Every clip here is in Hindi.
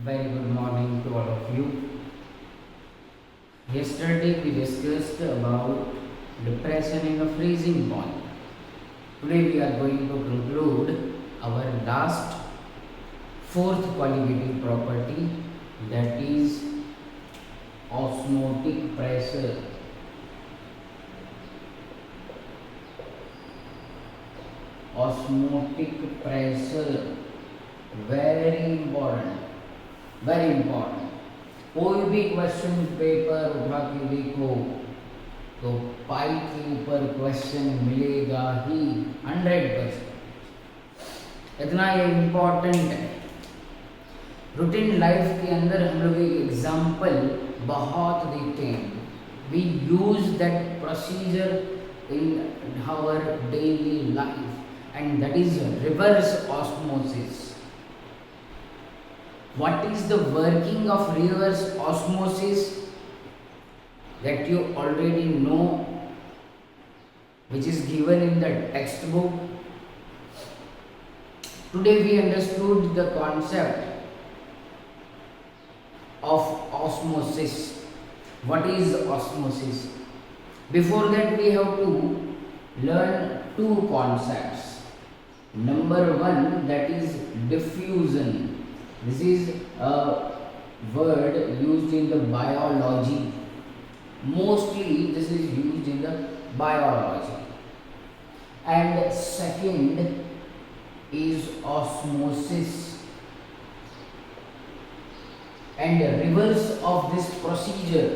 Very good morning to all of you. Yesterday we discussed about depression in a freezing point. Today we are going to conclude our last fourth qualitative property, that is osmotic pressure. Osmotic pressure very important, very important. कोई भी क्वेश्चन पेपर उठा के देखो तो पाई के ऊपर क्वेश्चन मिलेगा ही 100%. इतना ये इम्पोर्टेंट है. रूटीन लाइफ के अंदर हम लोग एक एग्जाम्पल बहुत देखते हैं. We use that procedure in our daily life and that is reverse osmosis. What is the working of reverse osmosis? That you already know, which is given in the textbook. Today we understood the concept of osmosis. What is osmosis? Before that we have to learn two concepts. Number one, that is diffusion. This is a word used in the biology. Mostly this is used in the biology. And second is osmosis. And the reverse of this procedure,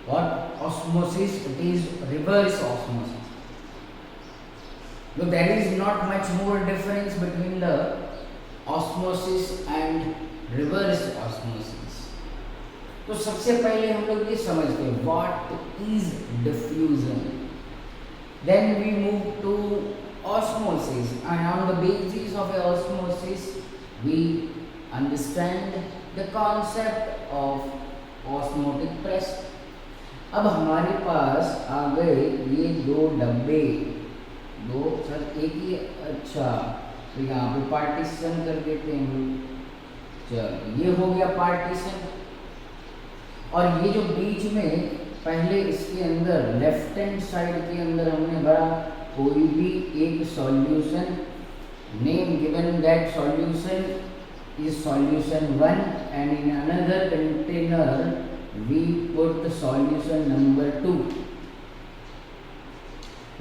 what osmosis? It is reverse osmosis. So there is not much more difference between the osmosis and reverse osmosis. तो सबसे पहले हम लोग ये समझते हैं what is diffusion. Then we move to osmosis and on the basis of osmosis we understand the concept of osmotic pressure. अब हमारे पास आ गए ये दो डब्बे. दो सर एक ही, अच्छा तो यहाँ पे पार्टीशन कर देते हैं. चलो ये हो गया पार्टीशन. और ये जो बीच में पहले इसके अंदर लेफ्ट हैंड साइड के अंदर हमने भरा कोई भी एक solution, name given that solution is solution 1 and in another container we put solution number 2.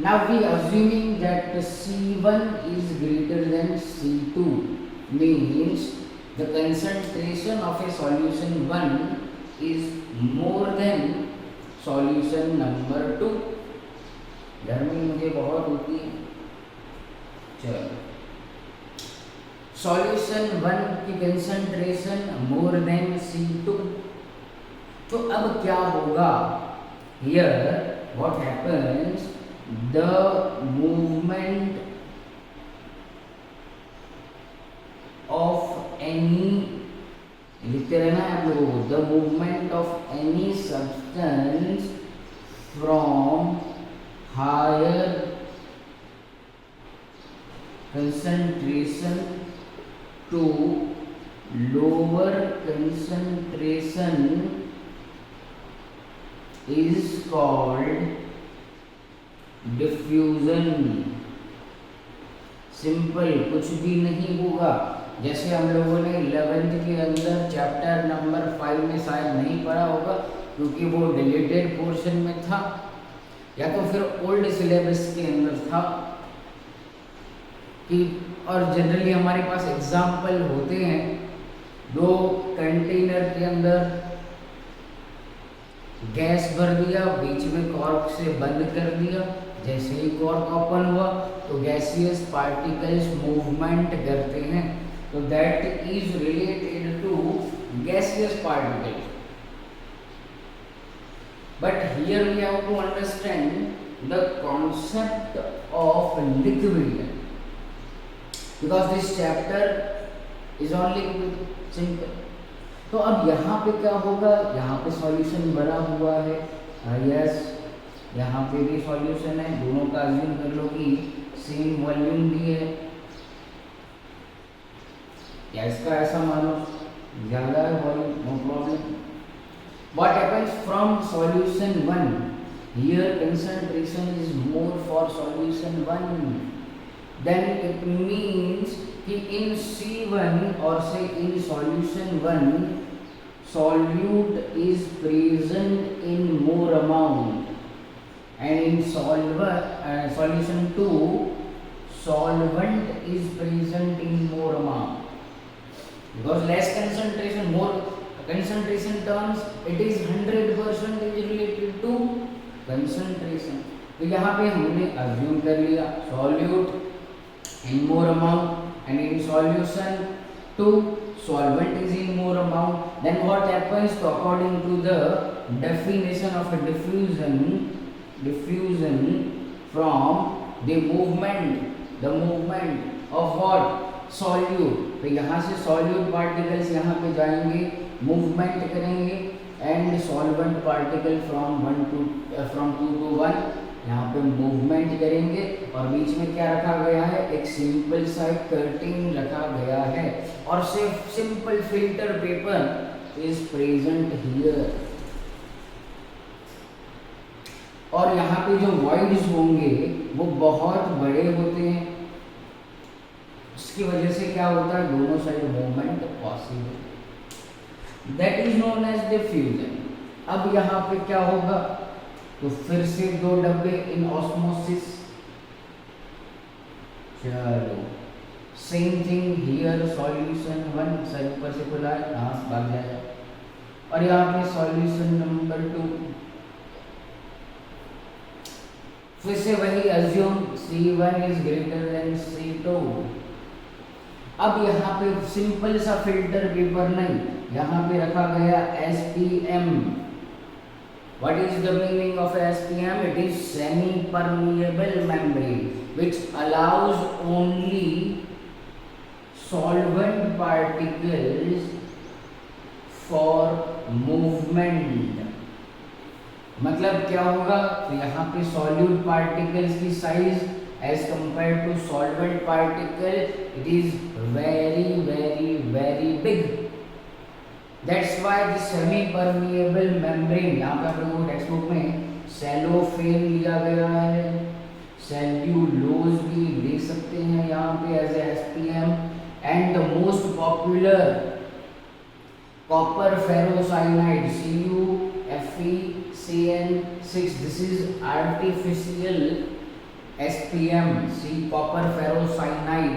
Now we assuming that C1 is greater than C2, means the concentration of a solution 1 is more than solution number 2. गर्मी मुझे बहुत होती है. चलो solution 1 की concentration more than C2. तो अब क्या होगा? Here what happens? The movement of any, लिखते रहना है आप लोगों को, the movement of any substance from higher concentration to lower concentration is called diffusion. Simple, कुछ भी नहीं होगा. जैसे हम लोगों ने 11th के अंदर चैप्टर नंबर 5 में शायद नहीं पढ़ा होगा क्योंकि वो डिलीटेड पोर्शन में था या तो फिर ओल्ड सिलेबस के अंदर था कि, और जनरली हमारे पास एग्जाम्पल होते हैं. दो कंटेनर के अंदर गैस भर दिया, बीच में कॉर्क से बंद कर दिया. जैसे ही कॉर्क ओपन हुआ तो गैसियस पार्टिकल्स मूवमेंट करते हैं. तो that is related to gaseous particles. But here we have to understand the concept of liquid because this chapter is on liquid. Simple. तो अब यहाँ पे क्या होगा? यहाँ पे सॉल्यूशन भरा हुआ है. यस, यहाँ पे भी सॉल्यूशन है. दोनों का अज्यूम कर लो कि सेम वॉल्यूम भी है. या इसका ऐसा मानो ज़्यादा है volume, no problem. What happens from solution 1? Here concentration is more for solution 1. Then it means कि in C1 or say in solution 1 solute is present in more amount, and in solution 2 solvent is present in more amount. Because less concentration, more concentration terms, it is 100% is related to concentration. तो यहाँ पे हमने assume कर लिया solute in more amount, and in solution 2 solvent is in more amount. Then what happens? So according to the definition of a diffusion from the movement of what? Solute. तो यहाँ से solute particles यहाँ पे जाएंगे, मूवमेंट करेंगे, and solvent particle from 2 to 1 यहाँ पे मूवमेंट करेंगे, और बीच में क्या रखा गया है? एक सिंपल सा कर्टेन रखा गया है, और सिर्फ simple filter paper is present here. और यहाँ पे जो वॉइड्स होंगे वो बहुत बड़े होते हैं, उसकी वजह से क्या होता है? दोनों side movement possible. That is known as diffusion. अब यहाँ पे क्या होगा? तो फिर से 2 डब्बे इन ऑस्मोसिस. चलो same thing here, solution 1 sir ऊपर से खुला है, यहाँ से भाग जाएगा, और यहाँ पे सॉल्यूशन नंबर 2. फिर से वही assume C1 is greater than C2. अब यहाँ पे सिंपल सा फिल्टर पेपर नहीं, यहाँ पे रखा गया SPM. What is the meaning of SPM? It is semi-permeable membrane which allows only solvent particles for movement. मतलब क्या होगा? तो यहाँ पे solute particles की size as compared to solvent particle, it is very big. That's why the semi-permeable membrane, यहाँ पे आप लोगों को टेक्स्ट बुक में सेलोफेन लिया गया है, सेल्यूलोज भी ले सकते हैं यहाँ पे as a SPM, and the most popular copper ferrocyanide CuFeCN6. This is artificial SPM, copper ferrocyanide,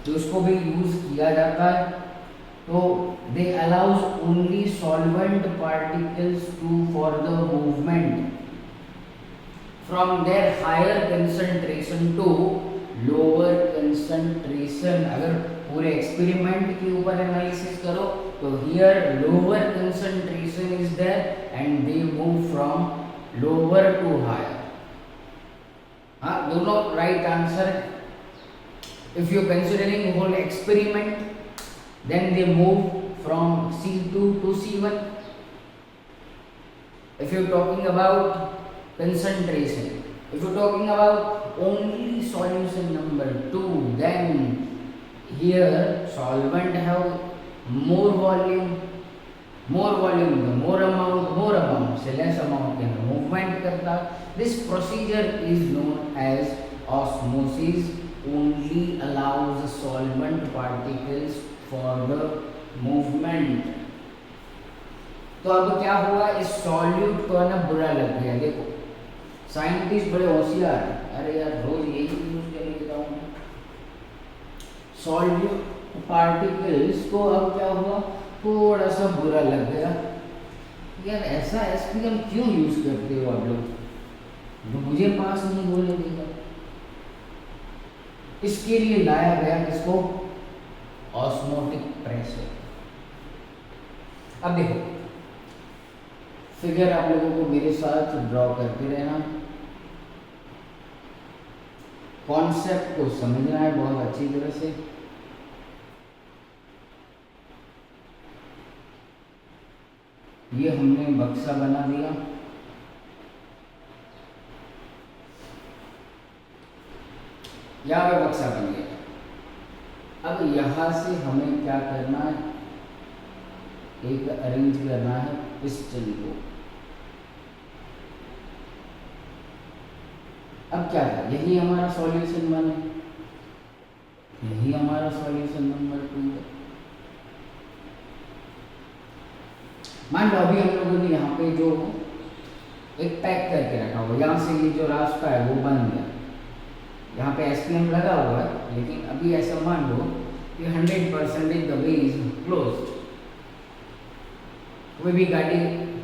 तो उसको भी यूज किया जाता है. तो they allows only solvent particles for the movement from their higher concentration to lower concentration. अगर पूरे एक्सपेरिमेंट के ऊपर एनालिसिस करो तो here lower concentration is there and they move from lower to higher. हाँ, दोनों राइट आंसर है. If you considering whole experiment, then they move from C2 to C1. If you're talking about concentration, if you're talking about only solution number 2, then here solvent have more volume, the more amount से less amount के अंदर movement करता. This procedure is known as osmosis, only allows the solvent particles for the movement. तो अब क्या हुआ? इस सॉल्यूट को ना बुरा लग गया. देखो साइंटिस्ट बड़े होशियार हैं, अरे यार रोज यही यूज कर लेता हूँ. सॉल्यूट पार्टिकल्स को अब क्या हुआ? थोड़ा सा बुरा लग गया. यार ऐसा SPM क्यों यूज करते हो आप लोग? तो मुझे पास नहीं बोलने देगा. इसके लिए लाया गया किसको? Osmotic pressure. अब देखो फिगर आप लोगों को मेरे साथ ड्रॉ करते रहना, कॉन्सेप्ट को समझना है बहुत अच्छी तरह से. ये हमने बक्सा बना दिया. यहाँ पे बक्सा बन गया. अब यहाँ से हमें क्या करना है? एक अरेंज करना है पिस्टन को। अब क्या था, यही हमारा सॉल्यूशन 1 है, यही हमारा सॉल्यूशन नंबर 2 है। मान लो अभी हम लोगों ने यहाँ पे जो एक पैक करके रखा हुआ, यहाँ से ये जो रास्ता है वो बन गया, यहाँ पे एसपीएम लगा हुआ है, लेकिन अभी ऐसा मान लो कि 100% द वे इज क्लोज्ड, कोई भी गाड़ी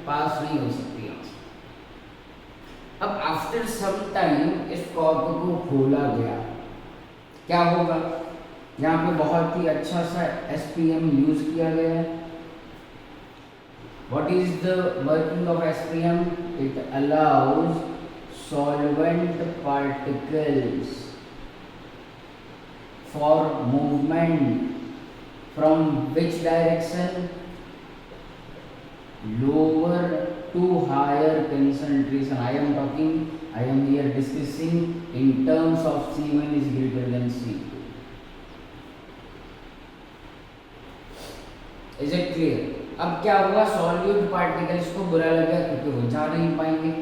पास नहीं हो सकती यहाँ से। अब आफ्टर सम टाइम इस कॉर्क को खोला गया, क्या होगा, यहाँ पे बहुत ही अच्छा सा एसपीएम यूज किया गया है। What is the working of SPM? It allows solvent particles for movement from which direction? Lower to higher concentration. I am here discussing in terms of C1 is greater than C2. Is it clear? अब क्या हुआ, सॉल्यूट पार्टिकल्स को बुरा लगा क्योंकि वो जा नहीं पाएंगे,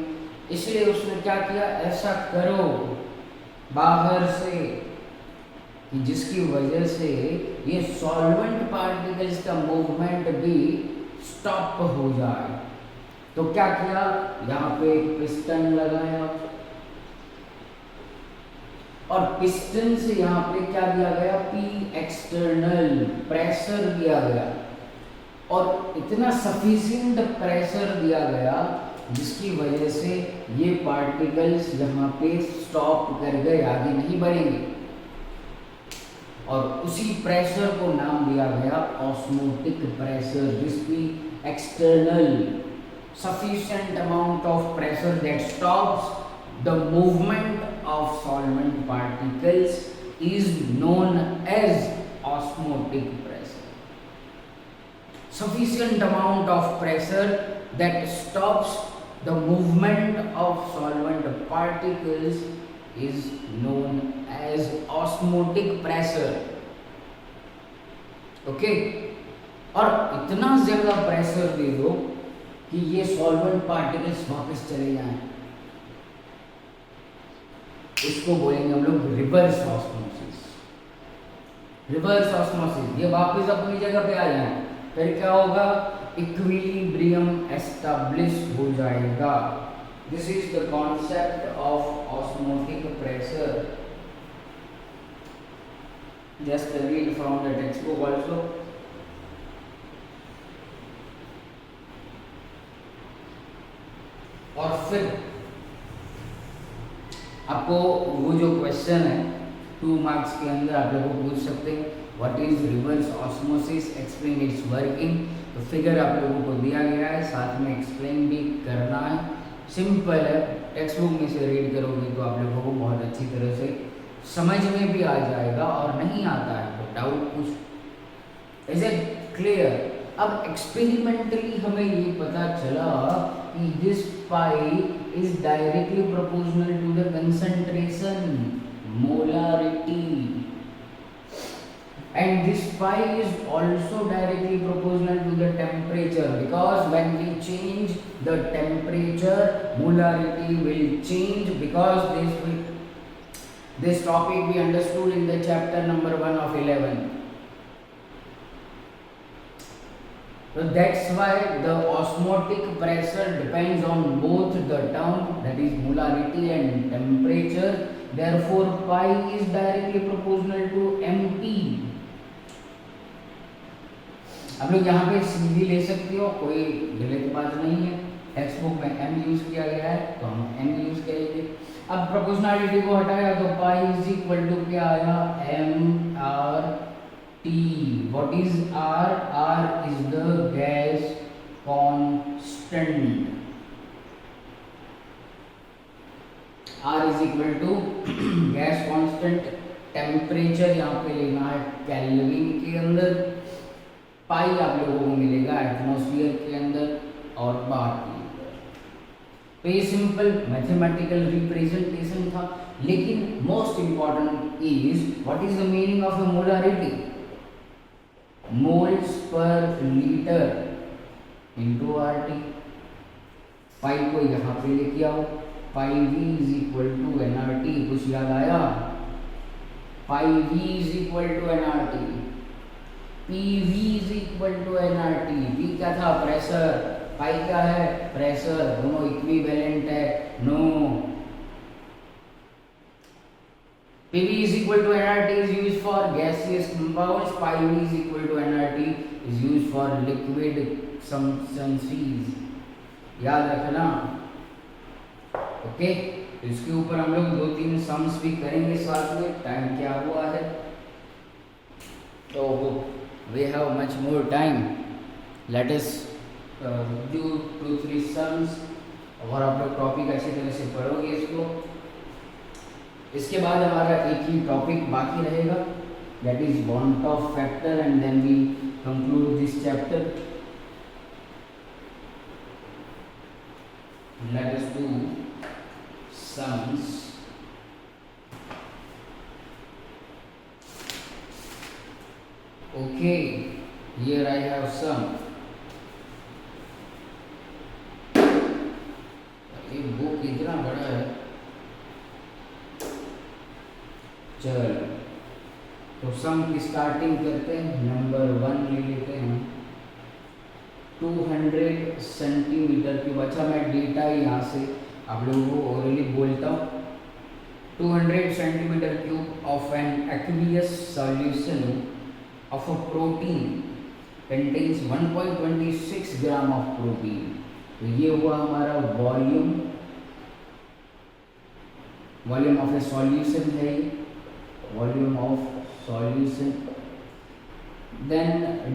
इसलिए उसने क्या किया, ऐसा करो बाहर से कि जिसकी वजह से ये सॉल्वेंट पार्टिकल्स का मूवमेंट भी स्टॉप हो जाए। तो क्या किया, यहाँ पे एक पिस्टन लगाया और पिस्टन से यहाँ पे क्या दिया गया, पी एक्सटर्नल प्रेशर दिया गया और इतना सफिशिएंट प्रेशर दिया गया जिसकी वजह से ये पार्टिकल्स यहाँ पे स्टॉप कर गए, आगे नहीं बढ़ेंगे। और उसी प्रेशर को नाम दिया गया ऑस्मोटिक प्रेशर, जिसकी external sufficient amount of pressure that stops the movement of solvent particles is known as osmotic pressure. Sufficient amount of pressure that stops the movement of solvent particles is known as osmotic pressure. Okay? और इतना ज्यादा प्रेशर दे दो कि ये सॉल्वेंट पार्टिकल्स वापस चले जाएं, इसको बोलेंगे हम लोग रिवर्स ऑस्मोसिस। रिवर्स ऑस्मोसिस, ये वापस अपनी जगह पे आ जाएं, फिर क्या होगा, इक्विलिब्रियम एस्टैब्लिश हो जाएगा। This is the concept of osmotic pressure. Just read from the text book also. और फिर आपको वो जो क्वेश्चन है 2 मार्क्स के अंदर आप लोगों को पूछ सकते हैं, what is reverse osmosis, explain it's working. तो फिगर आप लोगों को दिया गया है, साथ में एक्सप्लेन भी करना है, सिंपल है। टेक्स्ट बुक में से रीड करोगे तो आप लोगों को बहुत अच्छी तरह से समझ में भी आ जाएगा, और नहीं आता है तो डाउट पूछ। Is it clear? अब एक्सपेरिमेंटली हमें ये पता चला कि this pi is directly proportional to the concentration, molarity, and this pi is also directly proportional to the temperature, because when we change the temperature, molarity will change, because this topic we understood in the chapter number 1 of 11. So that's why the osmotic pressure depends on both the term, that is molarity and temperature. Therefore pi is directly proportional to mp. अब लोग यहाँ पे सी भी ले सकते हो, कोई गलत बात नहीं है। टेक्स्ट बुक में m यूज किया गया है तो हम m यूज करेंगे। अब प्रोपोर्शनलिटी को हटाया तो पाई इज इक्वल टू क्या आया, m r t। What is r? r is the gas constant. r is equal to gas constant. Temperature यहाँ पे लेना है केल्विन के अंदर, पाई आप लोगों को मिलेगा एटमॉस्फेयर के अंदर और बाहर के अंदर। तो ये सिंपल मैथमेटिकल रिप्रेजेंटेशन था, लेकिन most important is what is the meaning of a molarity, moles per litre. Into R T. Pi को यहाँ पे लेके आओ, pi V is equal to n R T. कुछ याद आया? Pi V is equal to n R T, P V is equal to n R T. V क्या था? प्रेशर। पाई क्या है? प्रेशर। दोनों इक्विवेलेंट है? No. PV is equal to nRT is used for gaseous compounds. Pi V is equal to nRT is used for liquid substances. याद रखना। ओके, तो इसके ऊपर हम लोग 2-3 सम्स भी करेंगे साथ में। टाइम क्या हुआ है? तो we have much more time. Let us do 2-3 sums। और आप लोग टॉपिक अच्छी तरह से पढ़ोगे इसको। इसके बाद हमारा एक ही टॉपिक बाकी रहेगा, that is van't Hoff factor, and then we conclude this chapter. Let us do sums. Okay, here I have some. ये बुक इतना बड़ा है। चलो, तो सम की स्टार्टिंग करते हैं। नंबर 1 ले लेते हैं, 200 सेंटीमीटर क्यूब। अच्छा, मैं डेटा यहाँ से आप लोगों को ओरली बोलता हूँ। 200 centimetre cube of an aqueous solution of a protein contains 1.26 gram of protein. तो ये हुआ हमारा volume. Volume of a solution है, volume of solution. Then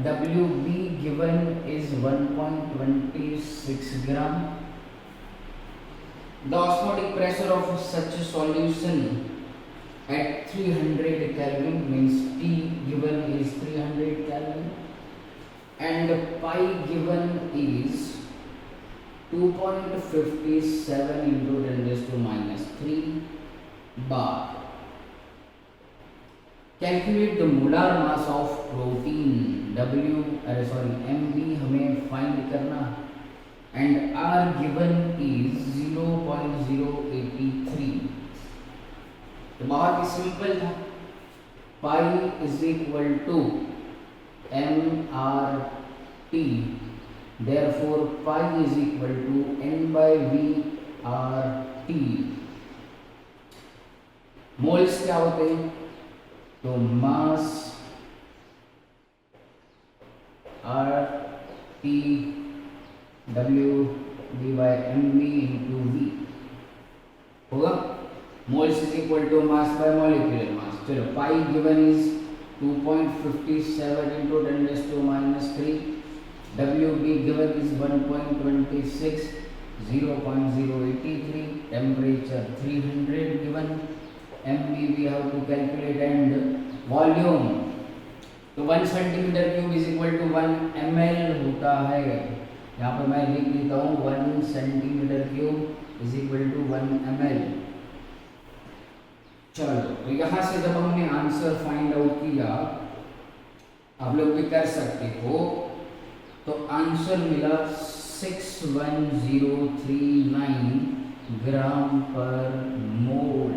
WB given is 1.26 gram. The osmotic pressure of such a solution at 300 Kelvin means T given is 300 Kelvin, and pi given is 2.57 into 10⁻³ bar. Calculate the molar mass of protein. MB हमें फाइंड करना, and R given is 0.083। तो बहुत ही सिंपल था। Pi is equal to MRT, therefore pi is equal to N/V/RT। Moles क्या होते हैं? तो mass RT W/MB into V होगा। Moles is equal to mass by molecular mass. चलो, pi given is 2.57 into 10⁻³ WB given is 1.26, 0.083, temperature 300 given, MB we have to calculate, and volume तो 1 centimetre cube is equal to 1 ml होता है। यहाँ पर मैं लिख देता हूँ 1 centimetre cube is equal to 1 ml। चलो, तो यहाँ से जब हमने आंसर फाइंड आउट किया, आप लोग भी कर सकते हो, तो आंसर मिला 61039 ग्राम पर मोल।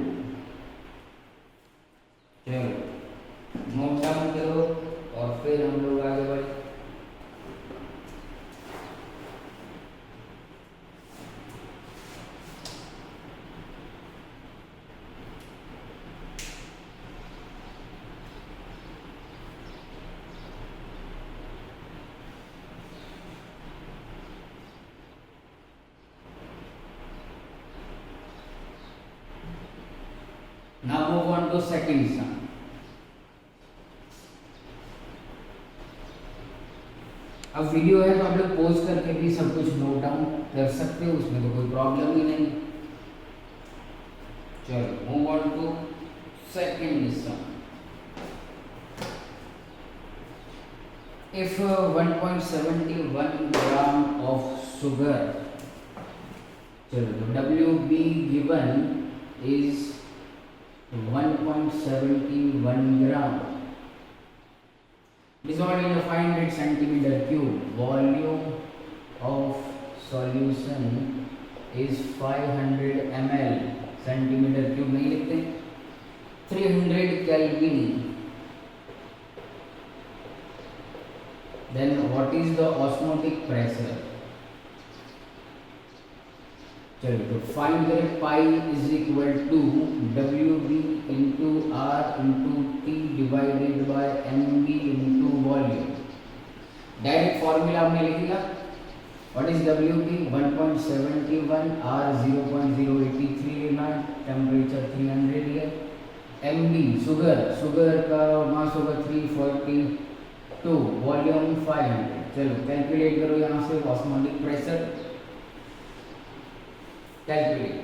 चलो, नोट डाउन करो और फिर हम लोग आगे बढ़े। Now move on to second sum. अब वीडियो है तो आप लोग पॉज करके भी सब कुछ नोट डाउन कर सकते हो, उसमें तो कोई प्रॉब्लम ही नहीं। चलो, move on to second sum. If 1.71 gram of sugar, चलो, तो WB given is 1.71 gram. Dissolved in a 500 centimeter cube. Volume of solution is 500 ml centimetre cube नहीं लिखते, 300 Kelvin. Then what is the osmotic pressure? चलो तो फाइंड करें, pi is equal to WB into R into T divided by MB into volume. Direct formula हमने लिख लिया. What is WB? 1.71, R 0.083 लेना, टेम्परेचर 300 है. MB शुगर का मास होगा 342, वॉल्यूम 500. चलो कैलकुलेट करो यहाँ से ऑस्मोटिक प्रेशर. कैलकुलेट.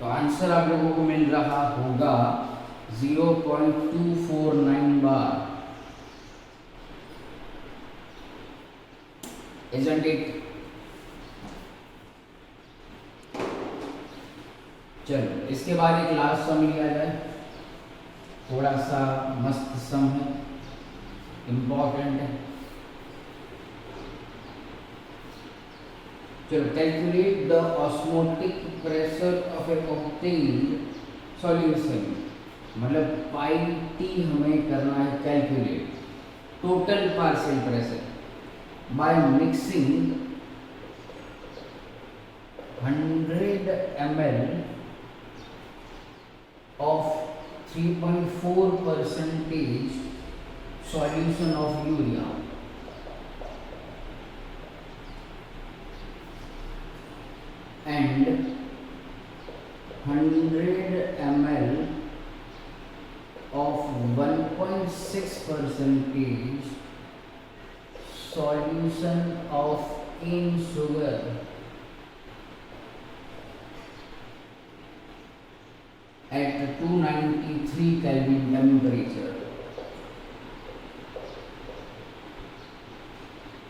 तो आंसर आप लोगों को मिल रहा होगा 0.249 बार. Isn't it? चलो इसके बाद एक लास्ट सम लिया जाए, थोड़ा सा मस्त सम है, इम्पोर्टेंट है. चलो calculate the osmotic pressure of A obtained solution. मतलब पाई टी हमें करना है calculate, total partial pressure by mixing 100 ml of 3.4% solution of urea and 100 ml of 1.6% solution of cane sugar at 293 Kelvin temperature.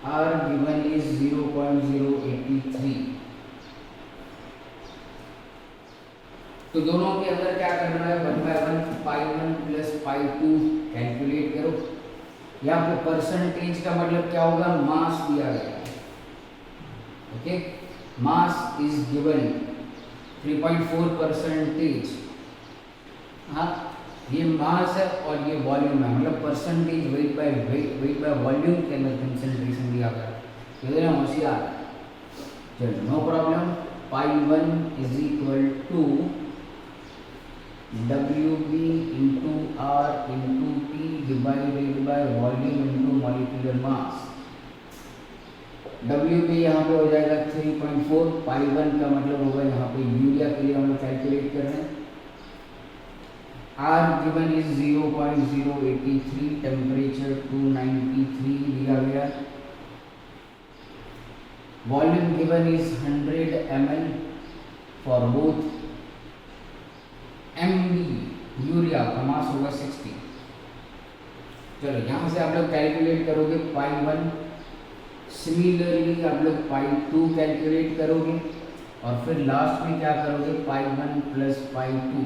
R given is 0.083. तो दोनों के अंदर क्या करना है, 1/1 पाई 1 प्लस पाई 2 कैलकुलेट करो. यहाँ पे परसेंटेज का मतलब क्या होगा, मास दिया गया है. Okay, mass is given 3.4%. हाँ, ये मास है और ये वॉल्यूम है, मतलब परसेंटेज वेट बाय वॉल्यूम के अंदर कंसंट्रेशन दिया गया. तो ये होशियार है. चलो no problem. Pi 1 is equal to WB into R into T divided by volume into molecular mass. WB यहाँ पे हो जाएगा 3.4, पाई 1 का मतलब होगा यहाँ पे यूरिया के लिए हम कैलकुलेट कर रहे हैं. R गिवन इज 0.083, टेम्परेचर 293 दिया गया. Volume given is 100 ml for both. MB urea का मास होगा 60. चलो यहाँ से आप लोग कैलकुलेट करोगे पाई 1. सिमिलरली आप लोग पाई 2 कैलकुलेट करोगे और फिर लास्ट में क्या करोगे, पाई 1 प्लस पाई 2.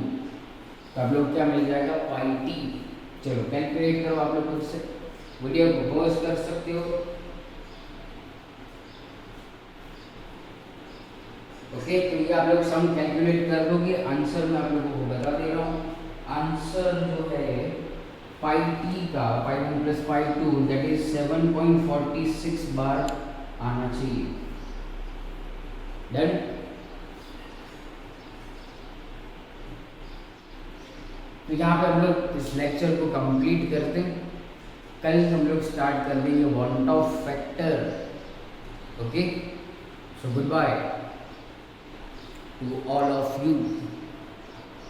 तो आप लोग क्या मिल जाएगा, पाई टी. चलो कैलकुलेट करो आप लोग खुद से, वीडियो को पॉज कर सकते हो. ओके, तो ये आप लोग सम कैलकुलेट कर दोगे. आंसर मैं आप लोगों को बता दे रहा हूँ. आंसर जो है पाई टी का, पाई 1 प्लस पाई 2, दैट इज 7.46 बार आना चाहिए. डन. तो यहाँ पे हम लोग इस लेक्चर को कंप्लीट करते हैं. कल हम लोग स्टार्ट कर देंगे van't Hoff factor. Okay, so good bye to all of you.